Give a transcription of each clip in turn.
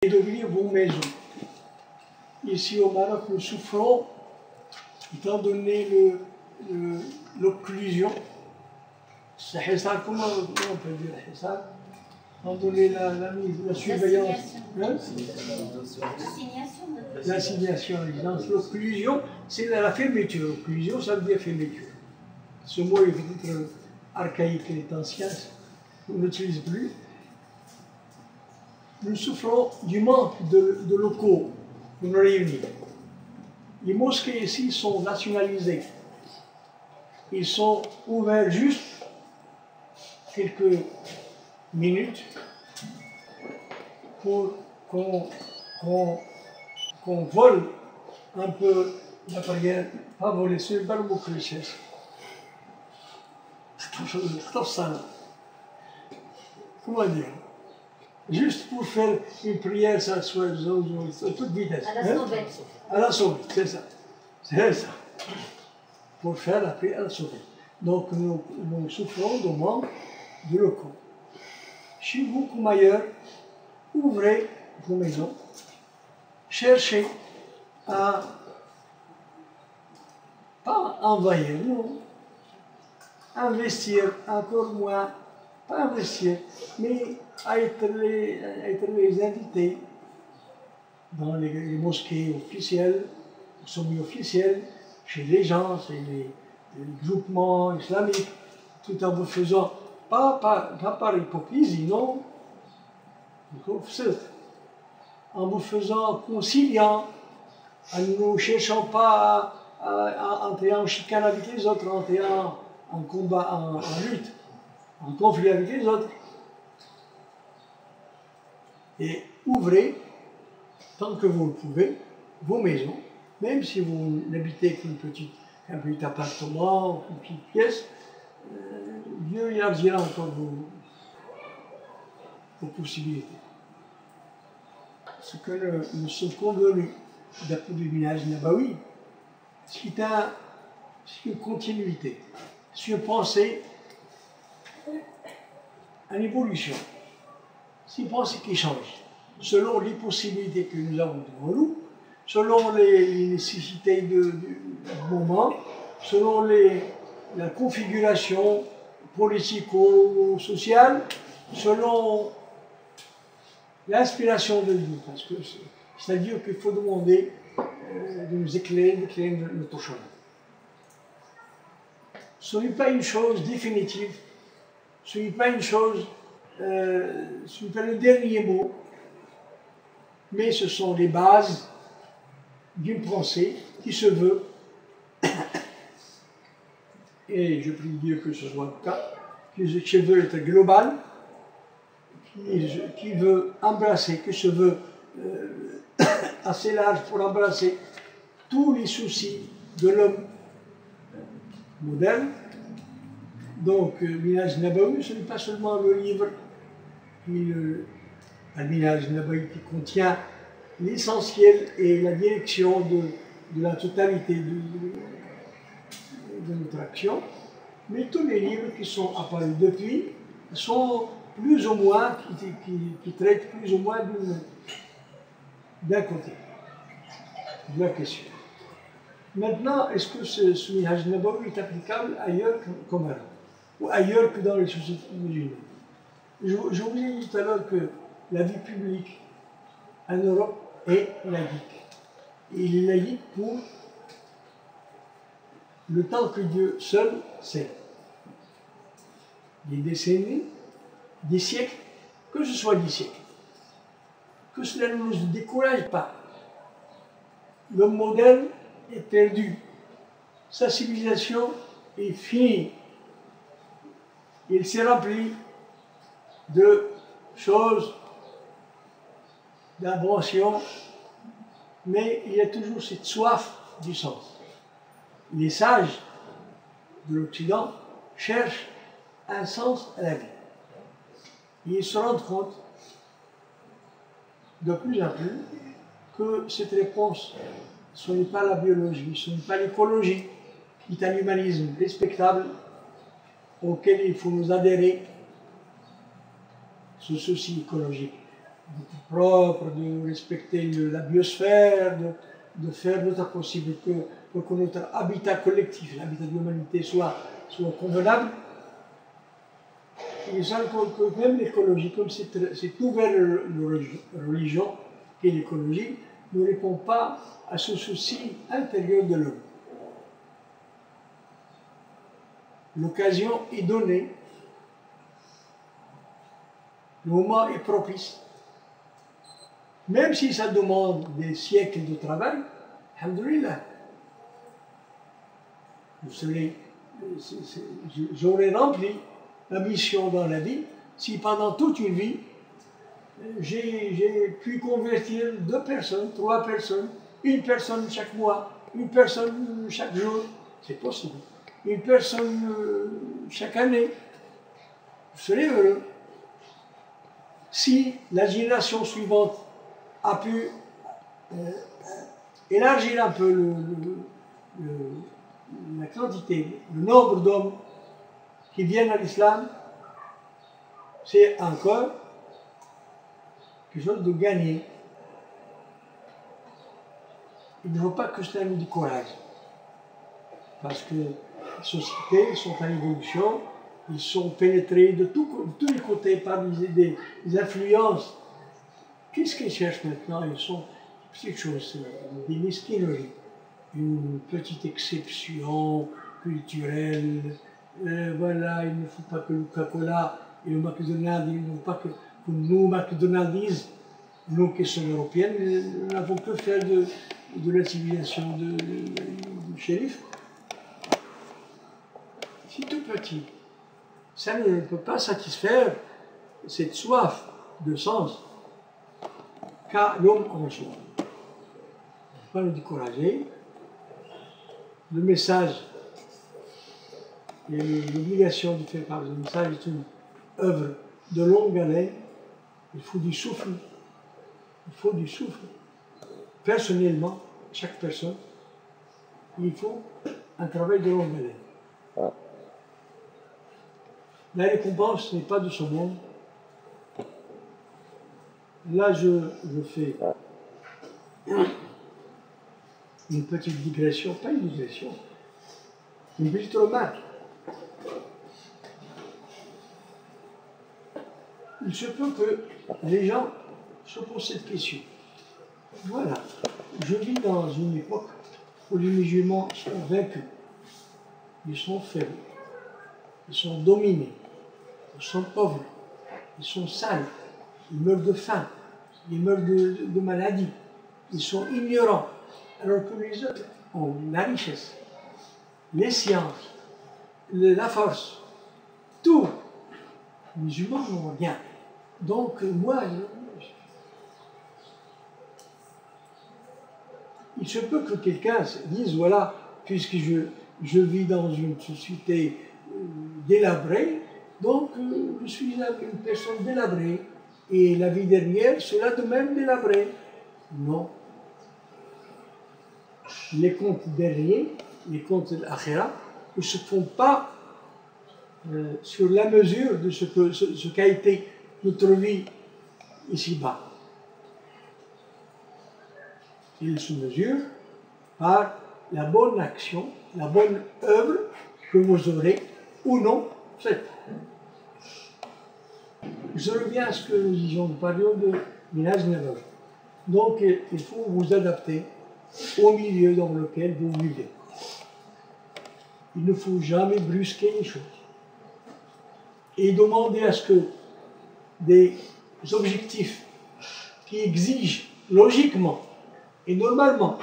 devenir vos maisons. Ici au Maroc, nous souffrons, étant donné l'occlusion. C'est ça, comment on peut dire ça? Étant donné la surveillance. L'assignation à résidence. L'occlusion, c'est la fermeture. L'occlusion, ça veut dire fermeture. Ce mot est peut-être archaïque, il est ancien, on ne l'utilise plus. Nous souffrons du manque de locaux pour nous réunir. Les mosquées ici sont nationalisées. Ils sont ouverts juste quelques minutes pour qu'on vole un peu la prière, pas voler, c'est pas le mot que je cherche. Comment dire? Juste pour faire une prière, ça soit à toute vitesse. À la sauvette. À la sauvette, c'est ça. C'est ça. Pour faire la prière à la sauvette. Donc nous souffrons de manque de locaux. Chez vous comme ailleurs, ouvrez vos maisons, cherchez à pas envahir, non, investir encore moins, pas investir, mais à être les invités dans les mosquées officielles, semi-officielles, chez les gens, chez les groupements islamiques, tout en vous faisant, pas par hypocrisie, non, en vous faisant conciliant, en ne cherchant pas à entrer en chicane avec les autres, en entrer en combat, en lutte, en conflit avec les autres. Et ouvrez, tant que vous le pouvez, vos maisons, même si vous n'habitez qu'un petit appartement, une petite pièce, Dieu élargira encore vos possibilités. Ce que nous sommes convenus d'après le minhaj nabawi, c'est une continuité, c'est une pensée en évolution. C'est une pensée qui change, selon les possibilités que nous avons devant nous, selon les nécessités du moment, selon la configuration politico-sociale, selon l'inspiration de Dieu, parce que c'est à Dieu qu'il faut demander de nous éclairer notre chemin. Ce n'est pas une chose définitive, ce n'est pas une chose, ce n'est pas le dernier mot, mais ce sont les bases d'une pensée qui se veut, et je prie Dieu que ce soit le cas, qui se veut être global, qui veut embrasser, qui se veut assez large pour embrasser tous les soucis de l'homme moderne. Donc, Minhaj Nabawi, ce n'est pas seulement le livre, Minhaj Nabawi qui contient l'essentiel et la direction de la totalité de notre action, mais tous les livres qui sont apparus depuis sont plus ou moins, qui traitent plus ou moins d'un côté de la question. Maintenant, est-ce que ce Minhaj Nabawi est applicable ailleurs qu'au Maroc, ou ailleurs que dans les sociétés musulmanes? Je vous ai dit tout à l'heure que la vie publique en Europe est laïque. Et il est laïque pour le temps que Dieu seul sait. Des décennies, des siècles, que ce soit des siècles. Que cela ne nous décourage pas. L'homme moderne est perdu. Sa civilisation est finie. Il s'est rempli de choses, d'inventions, mais il y a toujours cette soif du sens. Les sages de l'Occident cherchent un sens à la vie. Et ils se rendent compte de plus en plus que cette réponse, ce n'est pas la biologie, ce n'est pas l'écologie, qui est un humanisme respectable auquel il faut nous adhérer, ce souci écologique. d'être propre, de respecter la biosphère, de faire notre possible pour que notre habitat collectif, l'habitat de l'humanité soit convenable. Et ça, que même l'écologie, comme cette nouvelle religion qu'est l'écologie, ne répond pas à ce souci intérieur de l'homme. L'occasion est donnée, le moment est propice. Même si ça demande des siècles de travail, alhamdoulilah, j'aurais rempli la mission dans la vie si pendant toute une vie, j'ai pu convertir 2 personnes, 3 personnes, une personne chaque mois, une personne chaque jour, c'est possible, une personne chaque année. Je serais heureux. Si la génération suivante a pu élargir un peu la quantité, le nombre d'hommes qui viennent à l'islam, c'est encore quelque chose de gagné. Il ne faut pas que cela nous décourage, parce que les sociétés sont en évolution, ils sont pénétrés de tous les côtés par des influences. Qu'est-ce qu'ils cherchent maintenant? Ils sont des petites choses, des mesquineries, une petite exception culturelle. Voilà, il ne faut pas que le Coca-Cola et le McDonald's, il ne faut pas que nous, McDonald's, nous qui sommes européennes, nous n'avons que faire de la civilisation du shérif. C'est tout petit. Ça ne peut pas satisfaire cette soif de sens qu'a l'homme en soi. Il ne faut pas le décourager. Le message et l'obligation de faire part du message est une œuvre de longue haleine. Il faut du souffle. Il faut du souffle. Personnellement, chaque personne, il faut un travail de longue haleine. La récompense n'est pas de ce monde. Là, je fais une petite digression, pas une digression, une petite remarque. Il se peut que les gens se posent cette question. Voilà, je vis dans une époque où les musulmans sont vaincus, ils sont faibles, ils sont dominés, ils sont pauvres, ils sont sales, ils meurent de faim, ils meurent de maladies, ils sont ignorants, alors que les autres ont la richesse, les sciences, la force, tout. Les musulmans n'ont rien. Donc moi, il se peut que quelqu'un dise, voilà, puisque je vis dans une société délabrée, donc je suis une personne délabrée, et la vie dernière sera de même délabrée. Non. Les comptes derniers, les comptes de l'Akhira, ne se font pas sur la mesure de ce qu'a été notre vie ici-bas. Il se mesure par la bonne action, la bonne œuvre que vous aurez ou non faite. Je reviens à ce que nous disions, nous parlions de Minhaj Nabawi. Donc il faut vous adapter au milieu dans lequel vous vivez. Il ne faut jamais brusquer les choses. Et demander à ce que des objectifs qui exigent logiquement et normalement,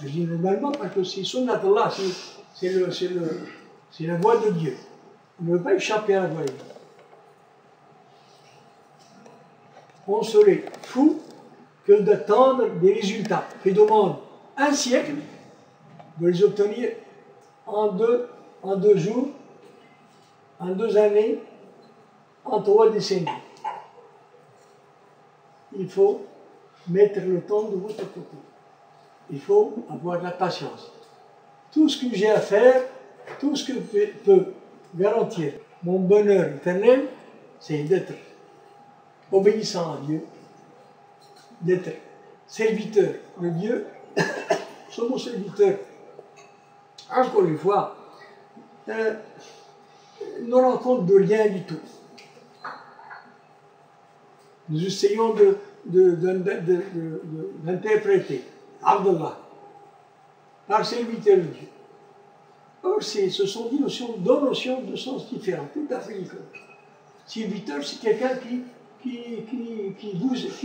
je dis normalement parce que c'est sunnat Allah, c'est la voie de Dieu. On ne veut pas échapper à la voie de Dieu. On serait fou que d'attendre des résultats qui demandent un siècle de les obtenir en deux jours, en 2 années, en 3 décennies. Il faut mettre le temps de votre côté. Il faut avoir la patience. Tout ce que j'ai à faire, tout ce que peut garantir mon bonheur éternel, c'est d'être obéissant à Dieu, d'être serviteur de Dieu. Ce mot serviteur, encore une fois, ne rend compte de rien du tout. Nous essayons d'interpréter Abdallah par serviteur de Dieu. Or, ce sont deux notions de sens différents, tout à fait différentes. Serviteur, c'est quelqu'un qui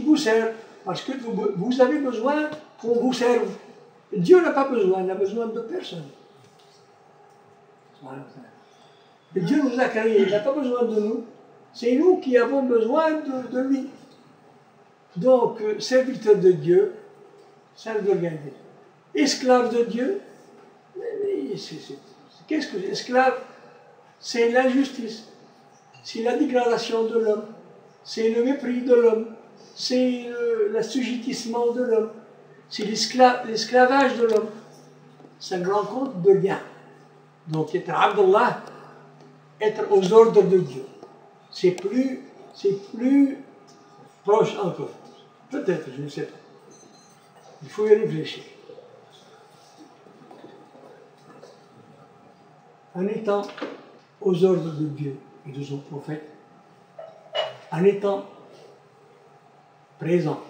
vous sert, parce que vous avez besoin qu'on vous serve. Dieu n'a pas besoin, il n'a besoin de personne. Et Dieu nous a créés, il n'a pas besoin de nous. C'est nous qui avons besoin de lui. Donc, serviteur de Dieu, ça ne veut rien dire. Esclave de Dieu, qu'est-ce que c'est? Esclave, c'est l'injustice, c'est la dégradation de l'homme, c'est le mépris de l'homme, c'est l'assujettissement de l'homme, c'est l'esclavage de l'homme. Ça ne rend compte de rien. Donc, être Abdallah, être aux ordres de Dieu, c'est plus proche encore. Peut-être, je ne sais pas. Il faut y réfléchir. En étant aux ordres de Dieu et de son prophète, en étant présent,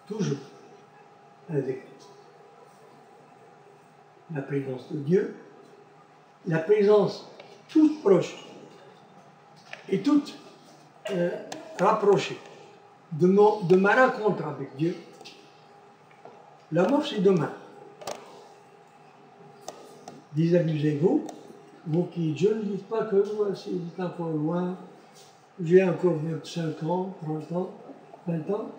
toujours avec la présence de Dieu, la présence toute proche et toute rapprochée de ma rencontre avec Dieu. La mort, c'est demain. Désabusez-vous, vous qui, je ne dis pas que c'est encore loin, j'ai encore 25 ans, 30 ans, 20 ans,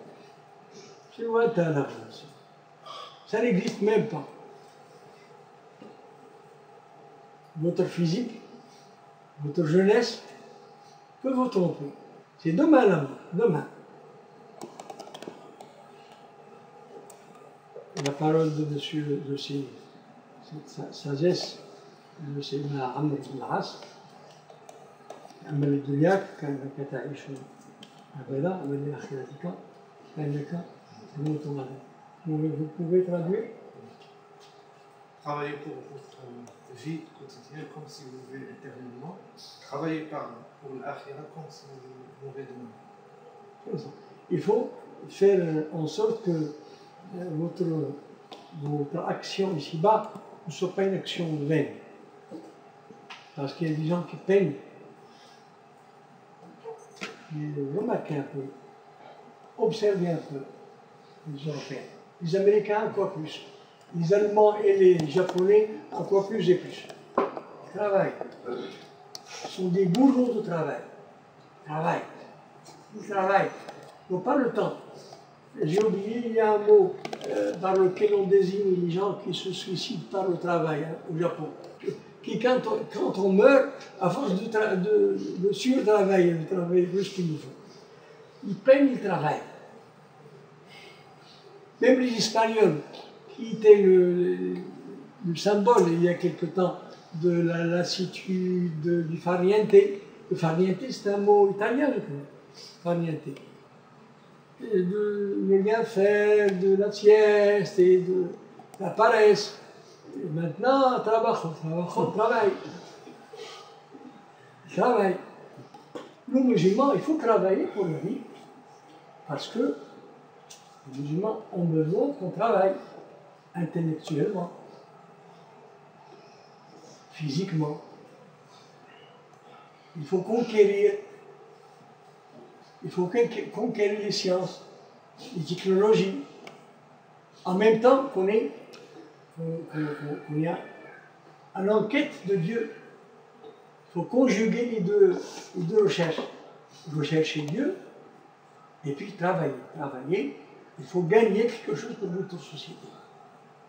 c'est lointain là. Ça n'existe même pas. Votre physique, votre jeunesse peut vous tromper. C'est demain la mort, demain. La parole de monsieur de cette sagesse de Sayyidina Amr ibn al-As, أما الدنيا كأنك تعيش أبدا ومن آخرتك كأنك تموت غدا. Vous pouvez traduire? Travaillez pour votre vie quotidienne comme si vous vivez éternellement. Travaillez pour l'akhira comme si vous mourrez demain. Il faut faire en sorte que votre action ici-bas ne soit pas une action vaine. Parce qu'il y a des gens qui peignent. Remarquez un peu, observez un peu les Européens. Les Américains encore plus. Les Allemands et les Japonais encore plus et plus. Ils travaillent. Ils sont des bourreaux de travail. Ils travaillent. Ils travaillent. Ils n'ont pas le temps. J'ai oublié, il y a un mot par lequel on désigne les gens qui se suicident par le travail au Japon. Qui, quand on meurt, à force de surtravailler, de travailler plus qu'il nous faut, ils peignent le travail. Même les Espagnols, qui étaient le symbole il y a quelque temps de la lassitude, du farniente. Le farniente, c'est un mot italien, je crois. Farniente. De ne rien faire, de la sieste et de la paresse. Et maintenant, travail. Travail. Nous, musulmans, il faut travailler pour la vie, parce que les musulmans ont besoin qu'on travaille intellectuellement, physiquement. Il faut conquérir. Il faut conquérir les sciences, les technologies, en même temps qu'on est en enquête de Dieu. Il faut conjuguer les deux recherches. Rechercher Dieu et puis travailler. Il faut gagner quelque chose pour notre société.